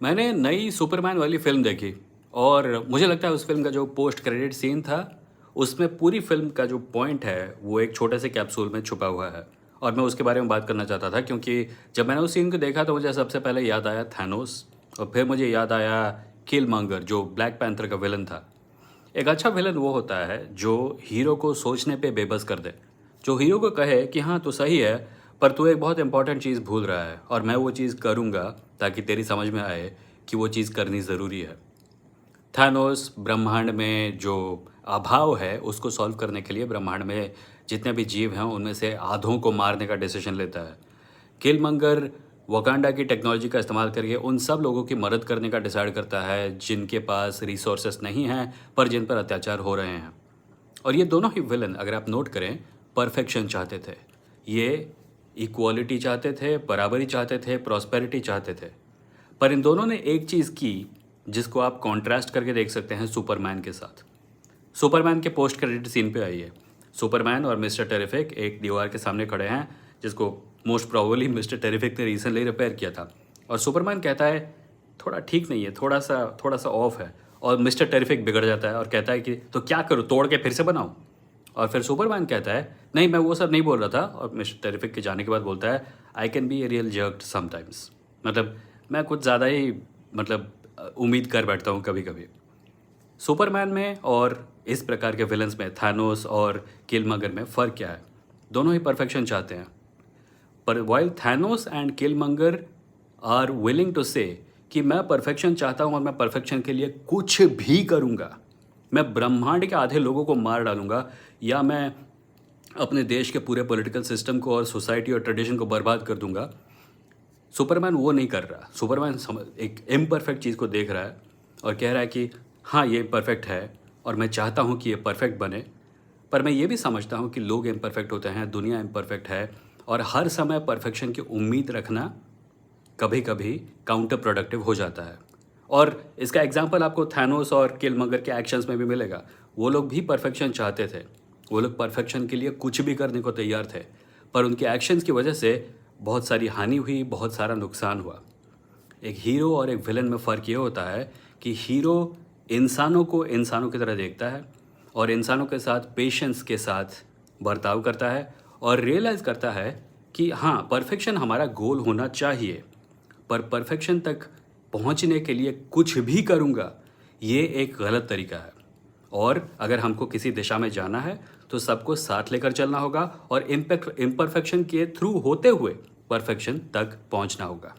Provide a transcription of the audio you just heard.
मैंने नई सुपरमैन वाली फ़िल्म देखी और मुझे लगता है उस फ़िल्म का जो पोस्ट क्रेडिट सीन था, उसमें पूरी फ़िल्म का जो पॉइंट है, वो एक छोटे से कैप्सूल में छुपा हुआ है और मैं उसके बारे में बात करना चाहता था क्योंकि जब मैंने उस सीन को देखा तो मुझे सबसे पहले याद आया थैनोस और फिर मुझे याद आया किलमॉन्गर जो ब्लैक पैंथर का विलन था। एक अच्छा विलन वो होता है जो हीरो को सोचने पे बेबस कर दे, जो हीरो को कहे कि हाँ तू सही है पर तू एक बहुत इंपॉर्टेंट चीज़ भूल रहा है और मैं वो चीज़ करूँगा ताकि तेरी समझ में आए कि वो चीज़ करनी ज़रूरी है। थानोस ब्रह्मांड में जो अभाव है उसको सॉल्व करने के लिए ब्रह्मांड में जितने भी जीव हैं उनमें से आधों को मारने का डिसीजन लेता है। किलमंगर वकांडा की टेक्नोलॉजी का इस्तेमाल करके उन सब लोगों की मदद करने का डिसाइड करता है जिनके पास रिसोर्सेस नहीं हैं पर जिन पर अत्याचार हो रहे हैं। और ये दोनों ही विलन अगर आप नोट करें परफेक्शन चाहते थे। ये इक्वालिटी चाहते थे, बराबरी चाहते थे, प्रॉस्पेरिटी चाहते थे। पर इन दोनों ने एक चीज़ की जिसको आप कॉन्ट्रास्ट करके देख सकते हैं सुपरमैन के साथ। सुपरमैन के पोस्ट क्रेडिट सीन पे आइए। सुपरमैन और मिस्टर टेरिफिक एक दीवार के सामने खड़े हैं जिसको मोस्ट प्रोबेबली मिस्टर टेरिफिक ने रिसेंटली रिपेयर किया था और सुपरमैन कहता है थोड़ा ठीक नहीं है, थोड़ा सा ऑफ है और मिस्टर टेरिफिक बिगड़ जाता है और कहता है कि तो क्या करूँ, तोड़ के फिर से बनाऊँ? और फिर सुपरमैन कहता है नहीं मैं वो सब नहीं बोल रहा था और मिस्टर टेरिफिक के जाने के बाद बोलता है I can be a real jerked sometimes. मतलब मैं कुछ ज़्यादा ही उम्मीद कर बैठता हूँ कभी कभी। सुपरमैन में और इस प्रकार के विलन्स में थानोस और किलमंगर में फ़र्क क्या है? दोनों ही परफेक्शन चाहते हैं पर while Thanos and Killmonger are willing to say कि मैं परफेक्शन चाहता हूँ और मैं परफेक्शन के लिए कुछ भी करूँगा। मैं ब्रह्मांड के आधे लोगों को मार डालूंगा या मैं अपने देश के पूरे पॉलिटिकल सिस्टम को और सोसाइटी और ट्रेडिशन को बर्बाद कर दूंगा। सुपरमैन वो नहीं कर रहा। सुपरमैन एक इम्परफेक्ट चीज़ को देख रहा है और कह रहा है कि हाँ ये परफेक्ट है और मैं चाहता हूँ कि ये परफेक्ट बने। पर मैं ये भी समझता हूँ कि लोग इम्परफेक्ट होते हैं, दुनिया इम्परफेक्ट है और हर समय परफेक्शन की उम्मीद रखना कभी कभी काउंटर प्रोडक्टिव हो जाता है। और इसका एग्जाम्पल आपको थैनोस और किलमंगर के एक्शंस में भी मिलेगा। वो लोग भी परफेक्शन चाहते थे, वो लोग परफेक्शन के लिए कुछ भी करने को तैयार थे पर उनके एक्शंस की वजह से बहुत सारी हानि हुई, बहुत सारा नुकसान हुआ। एक हीरो और एक विलन में फ़र्क ये होता है कि हीरो इंसानों को इंसानों की तरह देखता है और इंसानों के साथ पेशेंस के साथ बर्ताव करता है और रियलाइज़ करता है कि हाँ परफेक्शन हमारा गोल होना चाहिए पर परफेक्शन तक पहुंचने के लिए कुछ भी करूंगा ये एक गलत तरीका है। और अगर हमको किसी दिशा में जाना है तो सबको साथ लेकर चलना होगा और इम्परफेक्शन के थ्रू होते हुए परफेक्शन तक पहुंचना होगा।